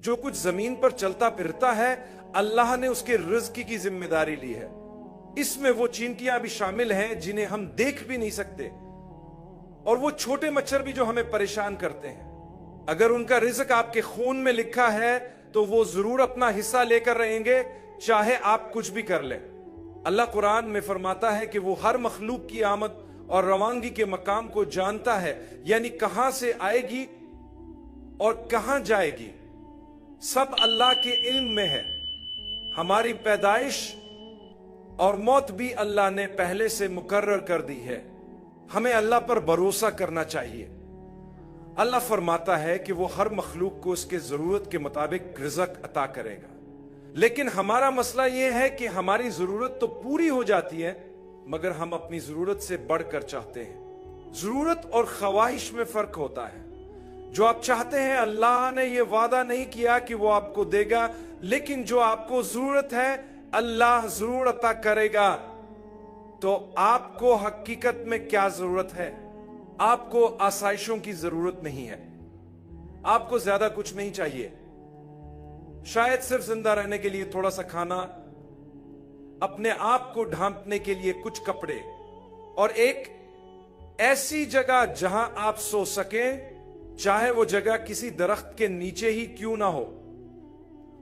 जो कुछ जमीन पर चलता फिरता है अल्लाह ने उसके रिज़्क की जिम्मेदारी ली है। इसमें वो चींटियां भी शामिल हैं जिन्हें हम देख भी नहीं सकते, और वो छोटे मच्छर भी जो हमें परेशान करते हैं। अगर उनका रिज़्क आपके खून में लिखा है तो वो जरूर अपना हिस्सा लेकर रहेंगे, चाहे आप कुछ भी कर लें। अल्लाह कुरान में फरमाता है कि वो हर मखलूक की आमद और रवानगी के मकाम को जानता है, यानी कहां से आएगी और कहां जाएगी सब अल्लाह के इल्म में है। हमारी पैदाइश और मौत भी अल्लाह ने पहले से मुकर्रर कर दी है। हमें अल्लाह पर भरोसा करना चाहिए। अल्लाह फरमाता है कि वो हर मखलूक को उसके जरूरत के मुताबिक रिज़्क अता करेगा, लेकिन हमारा मसला यह है कि हमारी जरूरत तो पूरी हो जाती है मगर हम अपनी जरूरत से बढ़कर चाहते हैं। जरूरत और ख्वाहिश में फर्क होता है। जो आप चाहते हैं अल्लाह ने यह वादा नहीं किया कि वो आपको देगा, लेकिन जो आपको जरूरत है अल्लाह जरूर अता करेगा। तो आपको हकीकत में क्या जरूरत है? आपको आसाइशों की जरूरत नहीं है, आपको ज्यादा कुछ नहीं चाहिए। शायद सिर्फ जिंदा रहने के लिए थोड़ा सा खाना, अपने आप को ढांपने के लिए कुछ कपड़े, और एक ऐसी जगह जहां आप सो सकें, चाहे वो जगह किसी दरख्त के नीचे ही क्यों ना हो।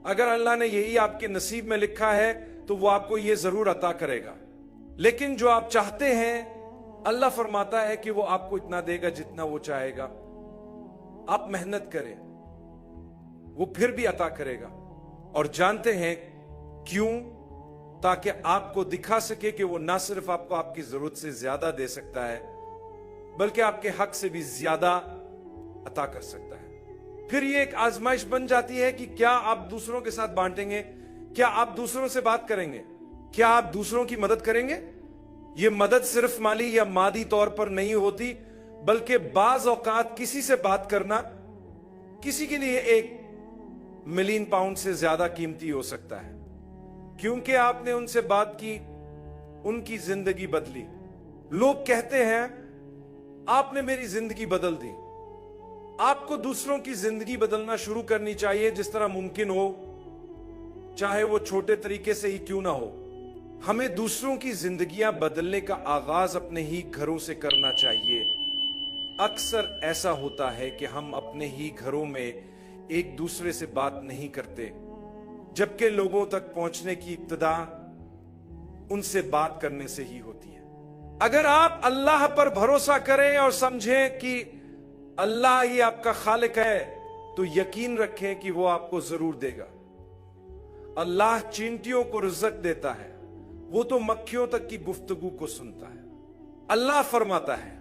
अगर अल्लाह ने यही आपके नसीब में लिखा है तो वो आपको ये जरूर अता करेगा। लेकिन जो आप चाहते हैं अल्लाह फरमाता है कि वो आपको इतना देगा जितना वो चाहेगा। आप मेहनत करें, वो फिर भी अता करेगा। और जानते हैं क्यों? ताकि आपको दिखा सके कि वो ना सिर्फ आपको आपकी जरूरत से ज्यादा दे सकता है, बल्कि आपके हक से भी ज्यादा अता कर सकता है। फिर ये एक आजमाइश बन जाती है कि क्या आप दूसरों के साथ बांटेंगे, क्या आप दूसरों से बात करेंगे, क्या आप दूसरों की मदद करेंगे। ये मदद सिर्फ माली या मादी तौर पर नहीं होती, बल्कि बाज औकात किसी से बात करना किसी के लिए £1 मिलियन से ज्यादा कीमती हो सकता है, क्योंकि आपने उनसे बात की, उनकी जिंदगी बदली। लोग कहते हैं आपने मेरी जिंदगी बदल दी। आपको दूसरों की जिंदगी बदलना शुरू करनी चाहिए जिस तरह मुमकिन हो, चाहे वो छोटे तरीके से ही क्यों ना हो। हमें दूसरों की जिंदगियां बदलने का आगाज अपने ही घरों से करना चाहिए। अक्सर ऐसा होता है कि हम अपने ही घरों में एक दूसरे से बात नहीं करते, जबकि लोगों तक पहुंचने की इब्तिदा उनसे बात करने से ही होती है। अगर आप अल्लाह पर भरोसा करें और समझें कि अल्लाह ही आपका खालिक है, तो यकीन रखें कि वो आपको जरूर देगा। अल्लाह चींटियों को रिज़्क देता है, वो तो मक्खियों तक की गुफ्तगू को सुनता है। अल्लाह फरमाता है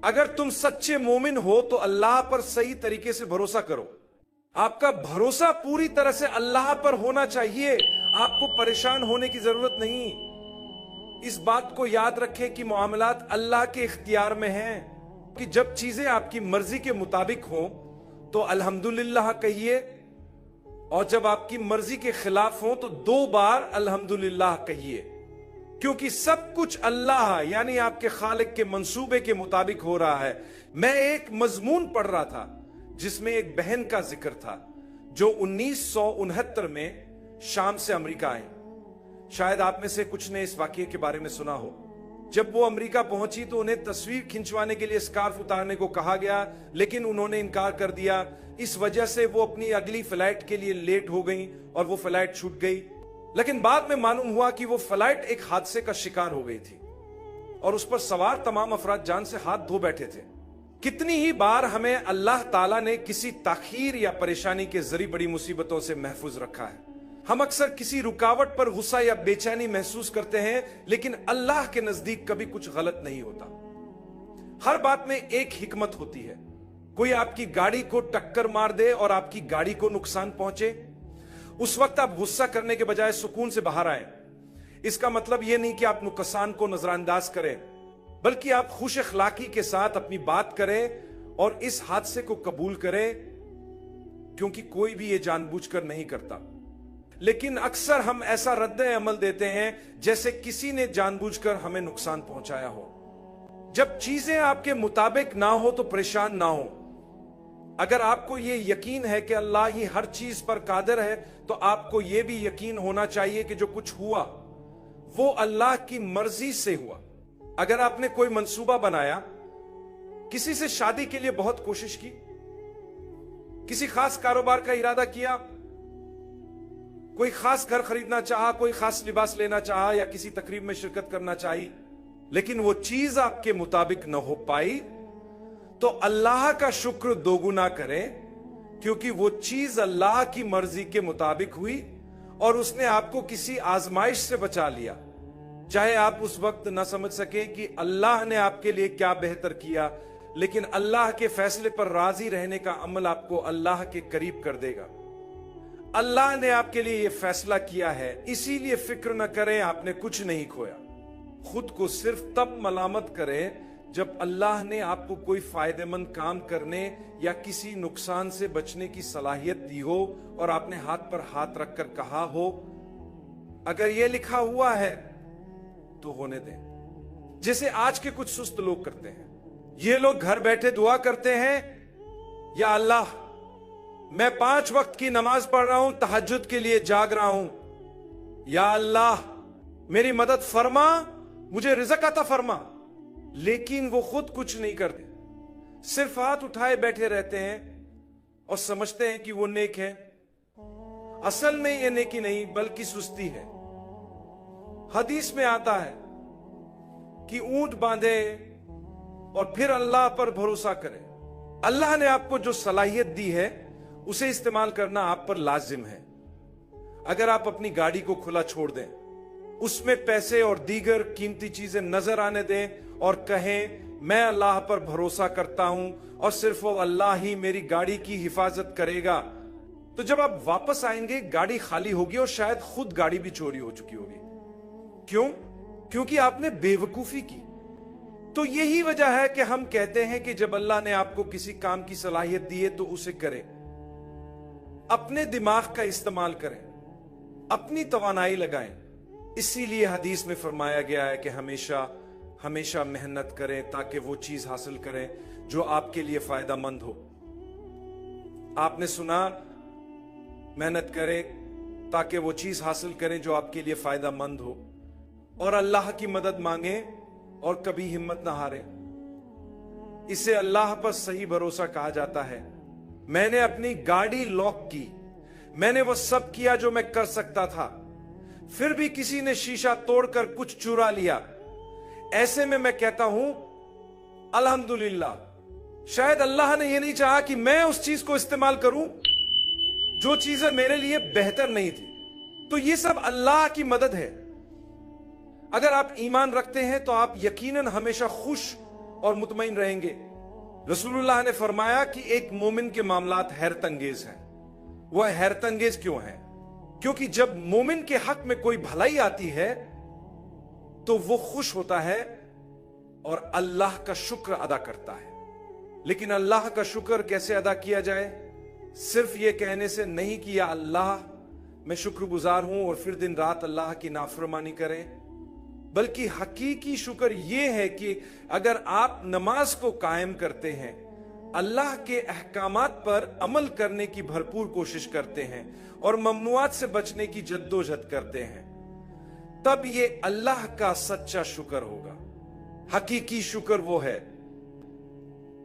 अगर तुम सच्चे मोमिन हो तो अल्लाह पर सही तरीके से भरोसा करो। आपका भरोसा पूरी तरह से अल्लाह पर होना चाहिए, आपको परेशान होने की जरूरत नहीं। इस बात को याद रखें कि मामलात अल्लाह के इख्तियार में हैं, कि जब चीजें आपकी मर्जी के मुताबिक हो तो अल्हम्दुलिल्लाह कहिए, और जब आपकी मर्जी के खिलाफ हो तो 2 बार अल्हम्दुलिल्लाह कहिए, क्योंकि सब कुछ अल्लाह यानी आपके खालिक के मंसूबे के मुताबिक हो रहा है। मैं एक मजमून पढ़ रहा था जिसमें एक बहन का जिक्र था जो 1969 में शाम से अमेरिका आई। शायद आप में से कुछ ने इस वाकये के बारे में सुना हो। जब वो अमेरिका पहुंची तो उन्हें तस्वीर खिंचवाने के लिए स्कार्फ उतारने को कहा गया, लेकिन उन्होंने इनकार कर दिया। इस वजह से वो अपनी अगली फ्लाइट के लिए लेट हो गई और वो फ्लाइट छूट गई। लेकिन बाद में मालूम हुआ कि वो फ्लाइट एक हादसे का शिकार हो गई थी और उस पर सवार तमाम अफराद जान से हाथ धो बैठे थे। कितनी ही बार हमें अल्लाह ताला ने किसी ताखीर या परेशानी के जरिए बड़ी मुसीबतों से महफूज रखा है। हम अक्सर किसी रुकावट पर गुस्सा या बेचैनी महसूस करते हैं, लेकिन अल्लाह के नजदीक कभी कुछ गलत नहीं होता। हर बात में एक हिकमत होती है। कोई आपकी गाड़ी को टक्कर मार दे और आपकी गाड़ी को नुकसान पहुंचे, उस वक्त आप गुस्सा करने के बजाय सुकून से बाहर आए। इसका मतलब यह नहीं कि आप नुकसान को नजरअंदाज करें, बल्कि आप खुश अखलाकी के साथ अपनी बात करें और इस हादसे को कबूल करें, क्योंकि कोई भी ये जानबूझकर नहीं करता। लेकिन अक्सर हम ऐसा रद्द अमल देते हैं जैसे किसी ने जानबूझकर हमें नुकसान पहुंचाया हो। जब चीजें आपके मुताबिक ना हो तो परेशान ना हो, अगर आपको ये यकीन है कि अल्लाह ही हर चीज पर कादिर है, तो आपको ये भी यकीन होना चाहिए कि जो कुछ हुआ वो अल्लाह की मर्जी से हुआ। अगर आपने कोई मंसूबा बनाया, किसी से शादी के लिए बहुत कोशिश की, किसी खास कारोबार का इरादा किया, कोई खास घर खरीदना चाहा, कोई खास लिबास लेना चाहा या किसी तकरीब में शिरकत करना चाही, लेकिन वो चीज आपके मुताबिक न हो पाई, तो अल्लाह का शुक्र दोगुना करें, क्योंकि वो चीज अल्लाह की मर्जी के मुताबिक हुई और उसने आपको किसी आजमाइश से बचा लिया। चाहे आप उस वक्त ना समझ सकें कि अल्लाह ने आपके लिए क्या बेहतर किया, लेकिन अल्लाह के फैसले पर राजी रहने का अमल आपको अल्लाह के करीब कर देगा। अल्लाह ने आपके लिए यह फैसला किया है, इसीलिए फिक्र न करें आपने कुछ नहीं खोया। खुद को सिर्फ तब मलामत करें जब अल्लाह ने आपको कोई फायदेमंद काम करने या किसी नुकसान से बचने की सलाहियत दी हो और आपने हाथ पर हाथ रखकर कहा हो, अगर यह लिखा हुआ है तो होने दें। जैसे आज के कुछ सुस्त लोग करते हैं। ये लोग घर बैठे दुआ करते हैं, या अल्लाह मैं 5 वक्त की नमाज पढ़ रहा हूं, तहज्जुद के लिए जाग रहा हूं, या अल्लाह मेरी मदद फरमा, मुझे रिज़्क अता फरमा। लेकिन वो खुद कुछ नहीं करते, सिर्फ हाथ उठाए बैठे रहते हैं और समझते हैं कि वो नेक है। असल में ये नेकी नहीं बल्कि सुस्ती है। हदीस में आता है कि ऊंट बांधे और फिर अल्लाह पर भरोसा करें। अल्लाह ने आपको जो सलाहियत दी है उसे इस्तेमाल करना आप पर लाजिम है। अगर आप अपनी गाड़ी को खुला छोड़ दें, उसमें पैसे और दीगर कीमती चीजें नजर आने दें और कहें मैं अल्लाह पर भरोसा करता हूं और सिर्फ वो अल्लाह ही मेरी गाड़ी की हिफाजत करेगा, तो जब आप वापस आएंगे गाड़ी खाली होगी और शायद खुद गाड़ी भी चोरी हो चुकी होगी। क्यों? क्योंकि आपने बेवकूफी की। तो यही वजह है कि हम कहते हैं कि जब अल्लाह ने आपको किसी काम की सलाहियत दी है तो उसे करें, अपने दिमाग का इस्तेमाल करें, अपनी तवानाई लगाएं। इसीलिए हदीस में फरमाया गया है कि हमेशा हमेशा मेहनत करें ताकि वो चीज हासिल करें जो आपके लिए फायदा मंद हो। आपने सुना, मेहनत करें ताकि वो चीज हासिल करें जो आपके लिए फायदा मंद हो, और अल्लाह की मदद मांगें और कभी हिम्मत ना हारें। इसे अल्लाह पर सही भरोसा कहा जाता है। मैंने अपनी गाड़ी लॉक की, मैंने वो सब किया जो मैं कर सकता था, फिर भी किसी ने शीशा तोड़कर कुछ चुरा लिया। ऐसे में मैं कहता हूं अल्हम्दुलिल्लाह, शायद अल्लाह ने यह नहीं चाहा कि मैं उस चीज को इस्तेमाल करूं जो चीजें मेरे लिए बेहतर नहीं थी। तो ये सब अल्लाह की मदद है। अगर आप ईमान रखते हैं तो आप यकीनन हमेशा खुश और मुतमईन रहेंगे। रसूलुल्लाह ने फरमाया कि एक मोमिन के मामलात हैरत अंगेज हैं। वह हैरत अंगेज क्यों है? क्योंकि जब मोमिन के हक में कोई भलाई आती है तो वो खुश होता है और अल्लाह का शुक्र अदा करता है। लेकिन अल्लाह का शुक्र कैसे अदा किया जाए? सिर्फ ये कहने से नहीं कि या अल्लाह मैं शुक्रगुजार हूं और फिर दिन रात अल्लाह की नाफरमानी करें, बल्कि हकीकी शुक्र ये है कि अगर आप नमाज को कायम करते हैं, अल्लाह के अहकामात पर अमल करने की भरपूर कोशिश करते हैं और ममनुआत से बचने की जद्दोजहद करते हैं, तब ये अल्लाह का सच्चा शुक्र होगा। हकीकी शुक्र वो है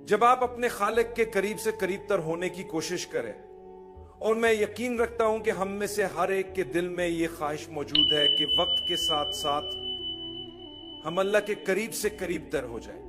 जब आप अपने खालिक के करीब से करीब तर होने की कोशिश करें। और मैं यकीन रखता हूं कि हम में से हर एक के दिल में ये ख्वाहिश मौजूद है कि वक्त के साथ साथ हम अल्लाह के करीब से करीब तर हो जाए।